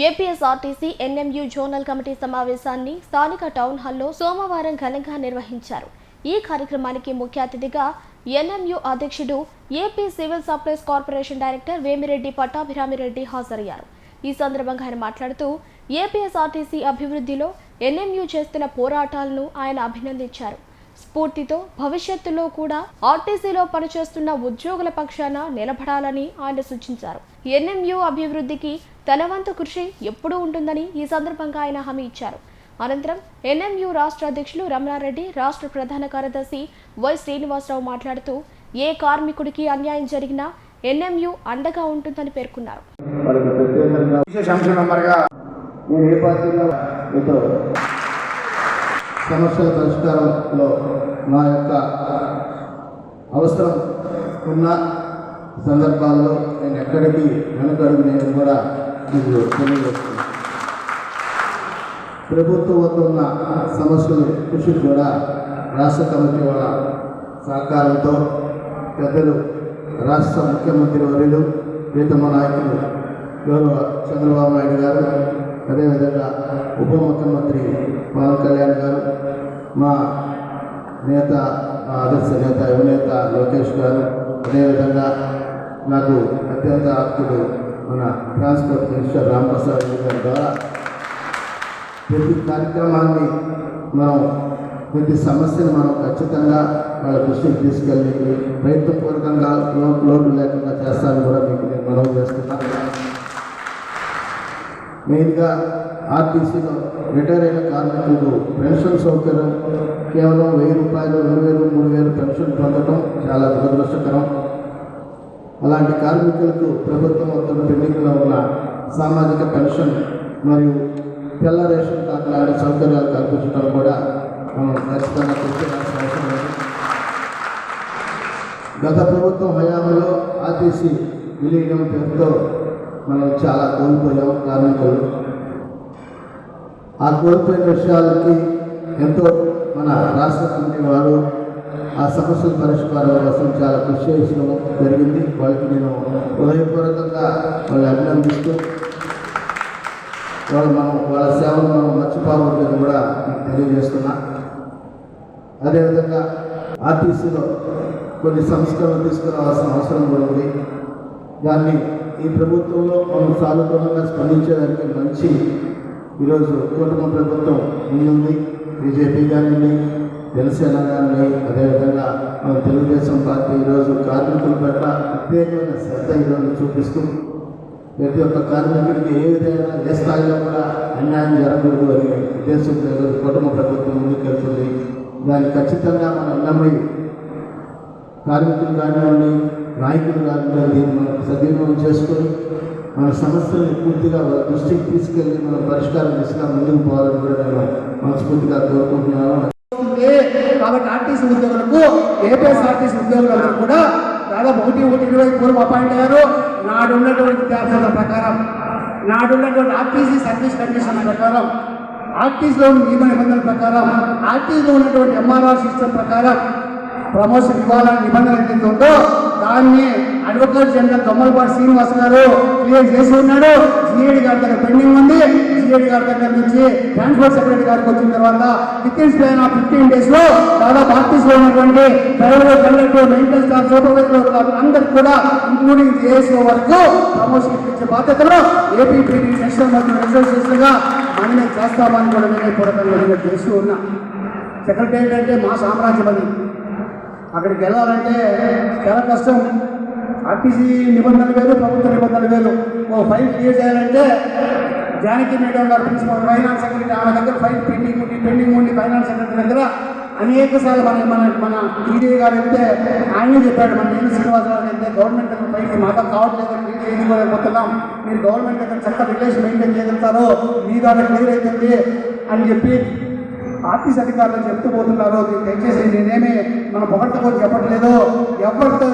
APSRTC NMU zonal committee సమావేశాన్ని స్థానిక town హాల్లో సోమవారం ఘనంగా నిర్వహించారు. ఈ కార్యక్రమానికి ముఖ్య అతిథిగా ఎన్ఎంయూ అధ్యక్షుడు AP civil supplies corporation director Vemireddy Pattabhirami Reddy హాజరయ్యారు. ఈ సందర్భంగా ఆయన మాట్లాడుతూ ఏపీఎస్ఆర్టీసీ అభివృద్ధిలో ఎన్ఎంయూ చేస్తున్న పోరాటాలను ఆయన అభినందించారు. స్ఫూర్తితో భవిష్యత్తులో కూడా ఆర్టీసీలో పనిచేస్తున్న ఉద్యోగుల పక్షాన నిలబడాలని ఆయన సూచించారు. ఎన్ఎంయూ అభివృద్ధికి తన వంతు కృషి ఎప్పుడూ ఉంటుందని ఈ సందర్భంగా ఆయన హామీ ఇచ్చారు. అనంతరం ఎన్ఎంయూ రాష్ట్ర అధ్యక్షులు రమణారెడ్డి, రాష్ట్ర ప్రధాన కార్యదర్శి వై శ్రీనివాసరావు మాట్లాడుతూ ఏ కార్మికుడికి అన్యాయం జరిగినా ఎన్ఎంయూ అండగా ఉంటుందని పేర్కొన్నారు. సమస్యల పరిష్కారంలో నా యొక్క అవసరం ఉన్న సందర్భాల్లో నేను ఎక్కడికి వెనుకడుగు నేను కూడా మీకు తెలియజేస్తున్నాను. ప్రభుత్వం వద్ద ఉన్న సమస్యలు కృషి కూడా రాష్ట్ర కమిటీ వాళ్ళ సహకారంతో పెద్దలు రాష్ట్ర ముఖ్యమంత్రి వర్యులు ప్రీతమ నాయకులు గౌరవ చంద్రబాబు నాయుడు గారు, అదేవిధంగా ఉప ముఖ్యమంత్రి పవన్ కళ్యాణ్ గారు, మా నేత ఆదర్శ నేత యువనేత లోకేష్ గారు, అదేవిధంగా నాకు అత్యంత ఆప్తుడు మన ట్రాన్స్పోర్ట్ మినిస్టర్ రాంప్రసాద్ గారి ద్వారా ప్రతి కార్యక్రమాన్ని మనం ప్రతి సమస్యను మనం ఖచ్చితంగా వాళ్ళ దృష్టికి తీసుకెళ్ళి ప్రయత్నపూర్వకంగా లోటు లేకుండా చేస్తానని కూడా మీకు నేను మనవి చేస్తున్నాను. మెయిన్గా ఆర్టీసీలో రిటైర్ అయిన కార్మికులకు పెన్షన్ సౌకర్యం కేవలం 1000 రూపాయలు, 2000, 3000 పెన్షన్ పొందడం చాలా దురదృష్టకరం. అలాంటి కార్మికులకు ప్రభుత్వం మొత్తం పెండింగ్లో ఉన్న సామాజిక పెన్షన్ మరియు తెల్ల రేషన్ కార్డు లాంటి సౌకర్యాలు కల్పించడం కూడా మనం ఖచ్చితంగా కృషించాల్సిన అవసరం ఉంది. గత ప్రభుత్వం హయాంలో ఆర్టీసీ విలీనం పేరుతో మనం చాలా కోల్పోయాం కార్మికులు. ఆ కోల్పోయిన విషయాలకి ఎంతో మన రాష్ట్ర కమిటీ వారు ఆ సమస్యల పరిష్కారం కోసం చాలా కృషి చేయడం జరిగింది. వాళ్ళకి నేను హృదయపూర్వకంగా వాళ్ళు అభినందిస్తూ వాళ్ళ సేవలు మనం మర్చిపోవద్దని కూడా తెలియజేస్తున్నా. అదేవిధంగా ఆర్టీసీలో కొన్ని సంస్కరణలు తీసుకురావాల్సిన అవసరం కూడా ఉంది. దాన్ని ఈ ప్రభుత్వంలో మనం సానుకూలంగా స్పందించేదానికి మంచి ఈరోజు కూటమి ప్రభుత్వం ముందుంది. బీజేపీ కానివ్వండి, జనసేన కానివ్వండి, అదేవిధంగా మన తెలుగుదేశం పార్టీ ఈరోజు కార్మికుల పట్ల ప్రత్యేకమైన శ్రద్ధ ఈరోజు చూపిస్తూ ప్రతి ఒక్క కార్మికుడికి ఏ విధంగా ఏ స్థాయిలో కూడా అన్యాయం జరగకూడదు అనే ఉద్దేశంతో ఈరోజు కూటమి ప్రభుత్వం ముందుకెళ్తుంది. దాన్ని ఖచ్చితంగా మన ఎన్నమై కార్మికులు కానివ్వండి, నాయకులు కానివ్వండి, దీన్ని మనం సద్వినియోగం చేసుకొని మన సమస్యలను పూర్తిగా దృష్టికి తీసుకెళ్ళి మనం పరిష్కారం దిశగా ముందుకు పోవాలని కూడా నేను మనస్ఫూర్తిగా కోరుకుంటున్నాను. కాబట్టి ఆర్టీసీ ఉద్యోగులకు, ఏపీఎస్ఆర్టీసీ ఉద్యోగులందరూ కూడా దాదాపు 1/1/20 పూర్వం అపాయింట్ అయ్యారు. నాడున్నటువంటి విద్యార్థుల ప్రకారం, నాడున్నటువంటి ఆర్టీసీ సర్వీస్ కండిషన్ ప్రకారం, ఆర్టీసీలో నియమ నిబంధనల ప్రకారం, ఆర్టీసీలో ఉన్నటువంటి ఎంఆర్ఆర్ సిస్టమ్ ప్రకారం ప్రమోషన్ ఇవ్వాలని నిబంధన ఏదైతే ఉందో దాన్ని అడ్వకేట్ జనరల్ దొమ్మలపాటి శ్రీనివాస్ గారు క్లియర్ చేసి ఉన్నాడు. జిఏడి గారి దగ్గర పెండింగ్ ఉంది. జిఏడి గారి దగ్గర నుంచి ట్రాన్స్పోర్ట్ సెక్రటరీ గారికి వచ్చిన తర్వాత వితిన్ స్పాన్ ఆఫ్ 15 days లో దాదాపు ఆర్టీసీలో ఉన్నటువంటి driver, conductor, maintenance staff, supervisor అందరికి కూడా ఇంక్లూడింగ్ జేఎస్ఓ వరకు ప్రమోషన్ ఇప్పించే బాధ్యతలో ఏపీపీటీ నేషనల్ మరియు రిజర్వేషన్స్గా మనమే చేస్తామని కూడా వినయపూర్వకంగా చేస్తూ ఉన్నా. సెక్రటరీ అంటే మా సామ్రాజ్యం అది. అక్కడికి వెళ్ళాలంటే చాలా కష్టం. ఆర్టీసీ నిబంధనలు వేరు, ప్రభుత్వ నిబంధనలు వేరు. ఓ ఫైల్ క్లియర్ చేయాలంటే జానకి మేడం గారు ప్రిన్సిపల్ ఫైనాన్స్ సెక్రటరీ, ఆమె దగ్గర ఫైల్ పెండింగ్ ఉండి ఫైనాన్స్ సెక్రటరీ దగ్గర అనేక సార్లు మన ఈడీ గారు వెళ్తే ఆయనే చెప్పాడు, మన నేను శ్రీనివాసరావు వెళ్తే గవర్నమెంట్ దగ్గర ఫైల్కి మాకు కావట్లేదు, క్లియర్ చేసుకోలేకపోతున్నాం, మీరు గవర్నమెంట్ దగ్గర చక్కగా రిలేషన్ మెయింటైన్ చేయగలుగుతారో మీ ద్వారా క్లియర్ అవుతుంది అని చెప్పి ఆర్టీసీ అధికారులు చెప్తూ పోతున్నారు. దయచేసి నేనేమి మన పొగడ్తతో చెప్పట్లేదు, ఎవరితో